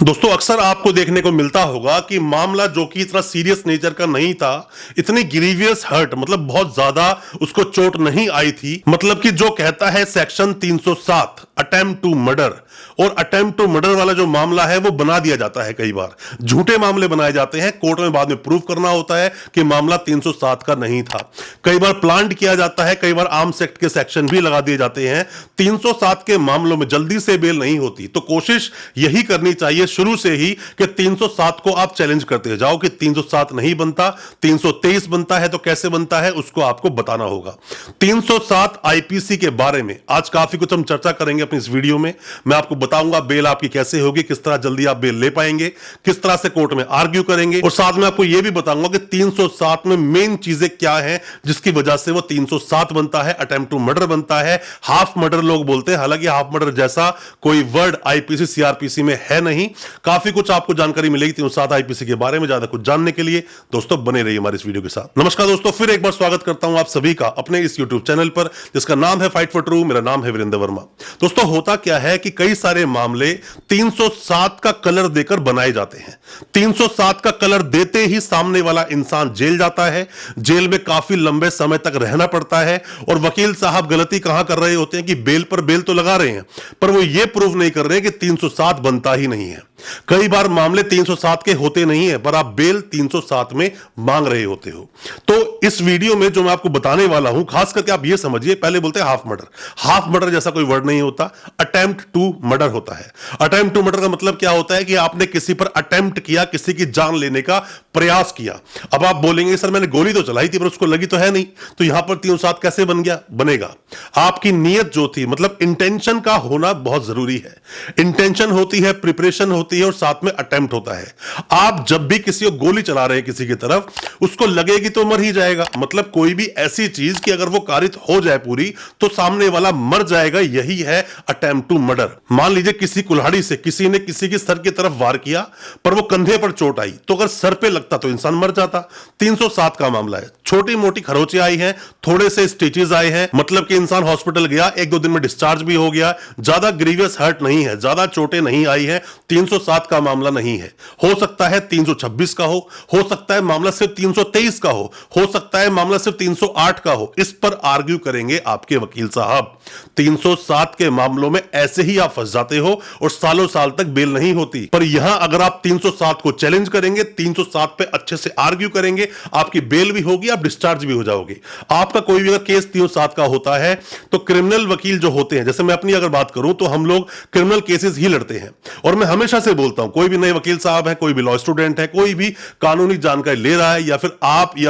दोस्तों अक्सर आपको देखने को मिलता होगा कि मामला जो कि इतना सीरियस नेचर का नहीं था, इतनी ग्रीवियस हर्ट मतलब बहुत ज्यादा उसको चोट नहीं आई थी। मतलब कि जो कहता है सेक्शन 307 अटेम्प्ट टू मर्डर, और अटेम्प्ट टू मर्डर वाला जो मामला है वो बना दिया जाता है। कई बार झूठे मामले बनाए जाते हैं, कोर्ट में बाद में प्रूव करना होता है कि मामला 307 का नहीं था। कई बार प्लांट किया जाता है, कई बार आर्म्स एक्ट के सेक्शन भी लगा दिए जाते हैं। 307 के मामलों में जल्दी से बेल नहीं होती, तो कोशिश यही करनी चाहिए शुरू से ही कि 307 को आप चैलेंज करते जाओ कि 307 नहीं बनता, 323 बनता है तो कैसे बनता है उसको आपको बताना होगा। 307 आईपीसी के बारे में आज काफी कुछ हम चर्चा करेंगे अपनी इस वीडियो में। मैं आपको बताऊंगा बेल आपकी कैसे होगी, किस तरह जल्दी आप बेल ले पाएंगे, किस तरह से कोर्ट में आर्ग्यू करेंगे, और साथ में आपको यह भी बताऊंगा कि 307 में मेन चीजें क्या हैं जिसकी वजह से वो 307 बनता है, अटेम्प्ट टू मर्डर बनता है, हाफ मर्डर लोग बोलते हैं। हालांकि हाफ मर्डर जैसा कोई वर्ड आईपीसी सीआरपीसी में है नहीं। काफी कुछ आपको जानकारी मिलेगी 307 आईपीसी के बारे में। ज्यादा कुछ जानने के लिए दोस्तों बने रहिए हमारे इस वीडियो के साथ। नमस्कार दोस्तों, फिर एक बार स्वागत करता हूं आप सभी का अपने इस यूट्यूब चैनल पर जिसका नाम है फाइट फॉर ट्रू। मेरा नाम है वीरेंद्र वर्मा। दोस्तों होता क्या है कि कई सारे मामले 307 का कलर देकर बनाए जाते हैं। 307 का कलर देते ही सामने वाला इंसान जेल जाता है, जेल में काफी लंबे समय तक रहना पड़ता है, और वकील साहब गलती कहां कर रहे होते हैं कि बेल पर बेल तो लगा रहे हैं पर वो ये प्रूव नहीं कर रहे कि 307 बनता ही नहीं है। कई बार मामले 307 के होते नहीं है पर आप बेल 307 में मांग रहे होते हो। तो इस वीडियो में जो मैं आपको बताने वाला हूं, खास करके आप ये समझिए, पहले बोलते हैं हाफ मर्डर। हाफ मर्डर जैसा कोई वर्ड नहीं होता, अटेम्प्ट टू मर्डर होता है। अटेम्प्ट टू मर्डर का मतलब क्या होता है कि आपने किसी पर अटेम्प्ट किया, किसी की जान लेने का प्रयास किया। अब आप बोलेंगे सर मैंने गोली तो चलाई थी पर उसको लगी तो है नहीं, तो यहां पर 307 कैसे बन गया? बनेगा आपकी नीयत जो थी, मतलब इंटेंशन का होना बहुत जरूरी है। इंटेंशन होती है, प्रिपरेशन होती है, और साथ में अटेम्प्ट होता है। आप जब भी किसी को गोली चला रहे हैं किसी की तरफ, उसको लगेगी तो मर ही जाएगा। मतलब कोई भी ऐसी चीज कि अगर वो कारित हो जाए पूरी तो सामने वाला मर जाएगा, यही है अटेम्प्ट टू मर्डर। मान लीजिए किसी कुल्हाड़ी से किसी ने किसी के सर की तरफ वार किया पर वो कंधे पर चोट आई, तो अगर सर पे लगता तो इंसान मर जाता। 307 का मामला है, छोटी मोटी खरोंचे आई हैं, थोड़े से स्टिचेस आए हैं, मतलब कि इंसान हॉस्पिटल गया, 1-2 दिन में डिस्चार्ज भी हो गया, ज्यादा ग्रीवियस हर्ट नहीं है, ज्यादा चोटें नहीं आई है। 307 का मामला नहीं है। हो सकता है 326 का हो सकता है मामला सिर्फ 323 का हो सकता है मामला सिर्फ 308 का हो। इस पर आर्ग्यू करेंगे आपके वकील साहब। 307 के मामलों में ऐसे ही आप फंस जाते हो और सालों साल तक बेल नहीं होती। पर यहां अगर आप 307 को चैलेंज करेंगे, 307 पे अच्छे से आर्ग्यू करेंगे, आपकी बेल भी होगी, आप डिस्चार्ज भी हो जाओगे। आपका कोई भी अगर केस 307 का होता है तो क्रिमिनल वकील जो होते हैं, जैसे मैं अपनी अगर बात करूं तो हम लोग क्रिमिनल केसेस ही लड़ते हैं। और मैं हमेशा से बोलता हूं, कोई भी नए वकील साहब है, कोई भी लॉ स्टूडेंट है, कोई भी कानूनी जानकारी ले रहा है, या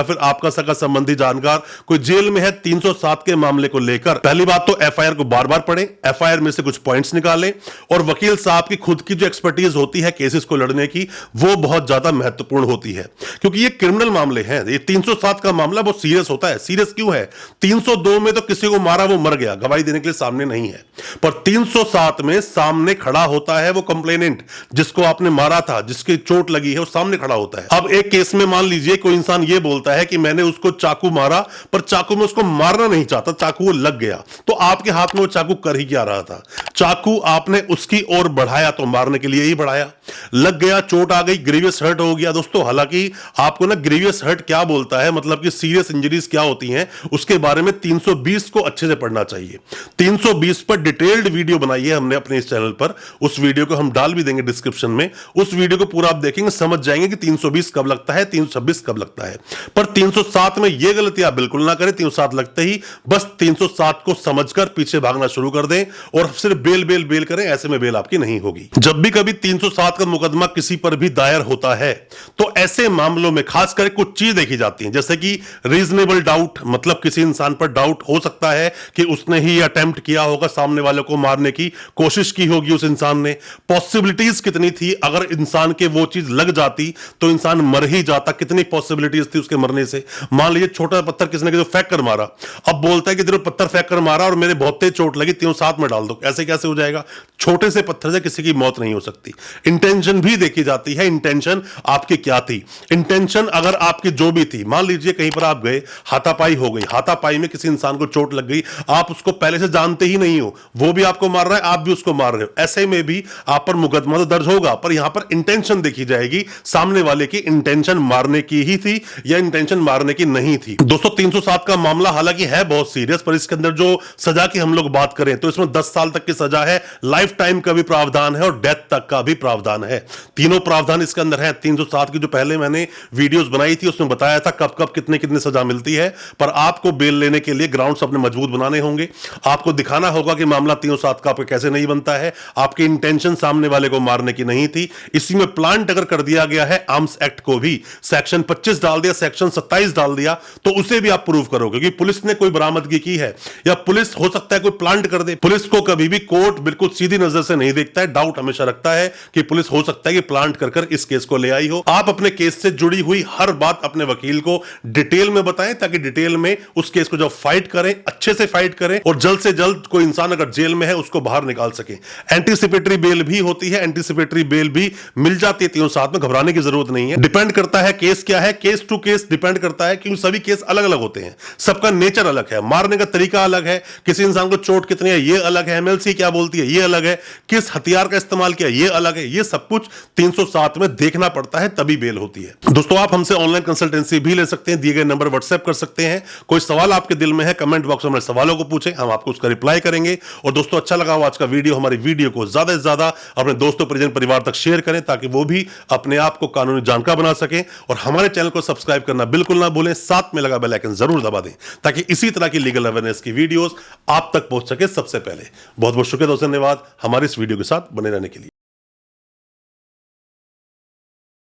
फिर आपका सगा संबंधी जानकार कोई जेल में है, 307 के मामले को लेकर पहली बात तो एफआईआर को बार बार पढ़ें, एफआईआर में से कुछ पॉइंट्स निकालें, और वकील साहब की खुद की जो एक्सपर्टीज होती है केसेस को लड़ने की, वो बहुत ज्यादा महत्वपूर्ण होती है। क्योंकि ये क्रिमिनल मामले हैं। ये 307 का मामला बहुत सीरियस होता है। सीरियस क्यों है? 302 में तो किसी को मारा वो मर गया, गवाही देने के लिए सामने नहीं है, पर 307 में सामने खड़ा होता है वो कंप्लेनेंट, जिसको आपने मारा था, जिसकी चोट लगी है, वो सामने खड़ा होता है। अब एक केस में मान लीजिए कोई इंसान ये बोलता है कि मैंने उसको चाकू मारा, पर चाकू में उसको मारना नहीं चाहता, चाकू वो लग गया, तो आपके हाथ में वो चाकू कर ही क्या रहा था? चाकू आपने उसकी ओर बढ़ाया तो मारने के लिए ही बढ़ाया, लग गया, चोट आ गई, ग्रीवियस हर्ट हो गया। दोस्तों हालांकि आपको ना ग्रीवियस हर्ट क्या बोलता है, मतलब कि सीरियस इंजरीज क्या होती हैं, उसके बारे में 320 को अच्छे से पढ़ना चाहिए। 320 पर डिटेल्ड वीडियो बनाई है हमने अपने इस चैनल पर, उस वीडियो को हम डाल भी देंगे डिस्क्रिप्शन में। उस वीडियो को पूरा आप देखेंगे, समझ जाएंगे कि 320 कब लगता है, 326 कब लगता है। पर 307 में यह गलती आप बिल्कुल ना करें। 307 लगते ही बस 307 को समझकर पीछे भागना शुरू कर दें और सिर्फ बेल बेल बेल करें, ऐसे में बेल आपकी नहीं होगी। जब भी कभी 307 का मुकदमा किसी पर भी दायर होता है तो ऐसे मामलों में खास करके कुछ चीज देखी जाती है, जैसे कि रीजनेबल डाउट, मतलब किसी इंसान पर डाउट हो सकता है कि उसने ही अटेम्प्ट किया होगा, सामने वाले को मारने की कोशिश की होगी उस इंसान ने। पॉसिबिलिटीज कितनी थी, अगर इंसान के वो चीज लग जाती तो इंसान मर ही जाता, कितनी पॉसिबिलिटीज थी उसके मरने से। मान लीजिए छोटा पत्थर किसने जो फेंक कर मारा, अब बोलता है कि जरूर पत्थर फेंक कर मारा और मेरे बहुत तेज चोट लगी, 307 में डाल दो, ऐसे कैसे हो जाएगा? छोटे से पत्थर से किसी की मौत नहीं हो सकती। इंटेंशन भी देखी जाती है, इंटेंशन आपकी क्या थी। इंटेंशन अगर आपकी जो भी थी, मान लीजिए कहीं पर आप गए, हाथापाई हो गई, हाथापाई में किसी इंसान को चोट लग गई, आप उसको पहले से जानते ही नहीं हो, वो भी आपको मार रहा है, आप भी उसको मार रहे हो, ऐसे में भी आप पर मुकदमा तो दर्ज होगा, पर यहां पर इंटेंशन देखी जाएगी, सामने वाले की इंटेंशन मारने की ही थी या इंटेंशन मारने की नहीं थी। दोस्तों 307 का मामला हालांकि है बहुत सीरियस, पर इसके अंदर जो सजा की हम लोग बात करें तो इसमें 10 साल तक की सजा है, लाइफ टाइम का भी प्रावधान है और डेथ तक का भी प्रावधान है। तीनों प्रावधान इसके अंदर है। 307 की जो पहले मैंने वीडियोस बनाई थी उसमें बताया था कब कब कितने कितने सजा मिलती है, पर आपको बेल लेने के लिए ग्राउंड्स अपने मजबूत बनाने होंगे, आपको दिखाना होगा कि मामला 307 का आपको कैसे नहीं बनता है, आपकी इंटेंशन सामने वाले को मारने की नहीं थी। इसी में प्लांट अगर कर दिया गया है, आर्म्स एक्ट को भी सेक्शन 25 डाल दिया, सेक्शन 27 डाल दिया, तो उसे भी आप प्रूव करोगे कि पुलिस ने कोई बरामदगी की है, या पुलिस हो सकता है कोई प्लांट कर दे। पुलिस को कभी भी कोर्ट बिल्कुल सीधी नजर से नहीं देखता है, डाउट हमेशा रखता है कि पुलिस हो सकता है कि प्लांट कर कर इस केस को ले आई हो। आप अपने केस से जुड़ी हुई हर बात अपने वकील को डिटेल में बताएं, ताकि डिटेल में उस केस को जब फाइट करें, अच्छे से फाइट करें, और जल्द से जल्द कोई इंसान अगर जेल में है उसको बाहर निकाल सके। एंटीसिपेटरी बेल भी होती है, एंटीसिपेटरी बेल भी मिल जाती है 307 में, घबराने की जरूरत नहीं है। डिपेंड करता है केस क्या है, केस टू केस डिपेंड करता है, क्योंकि सभी केस अलग अलग होते हैं, सबका नेचर अलग है, मारने का तरीका अलग है, किसी इंसान को चोट कितनी है ये अलग है, एमएलसी क्या बोलती है ये अलग है, किस हथियार का इस्तेमाल किया ये अलग है, ये सब कुछ 307 में देखना पड़ता है, तभी बेल होती है। दोस्तों आप हमसे ऑनलाइन कंसल्टेंसी भी ले सकते हैं, दिए गए नंबर व्हाट्सएप कर सकते हैं। कोई सवाल आपके दिल में है कमेंट बॉक्स में सवालों को पूछें, हम आपको उसका रिप्लाई करेंगे। और दोस्तों अच्छा लगा हो आज का वीडियो, हमारी वीडियो को ज्यादा से ज्यादा अपने दोस्तों परिजन परिवार तक शेयर करें, ताकि वो भी अपने आप को कानूनी जानकार बना सकें। और हमारे चैनल को सब्सक्राइब करना बिल्कुल ना भूलें, साथ में लगा बेल आइकन जरूर दबा दें, ताकि इसी तरह की लीगल अवेयरनेस की वीडियोस आप तक पहुंच सके सबसे पहले। बहुत बहुत शुक्रिया दोस्तों, धन्यवाद हमारे इस वीडियो के साथ बने रहने के लिए।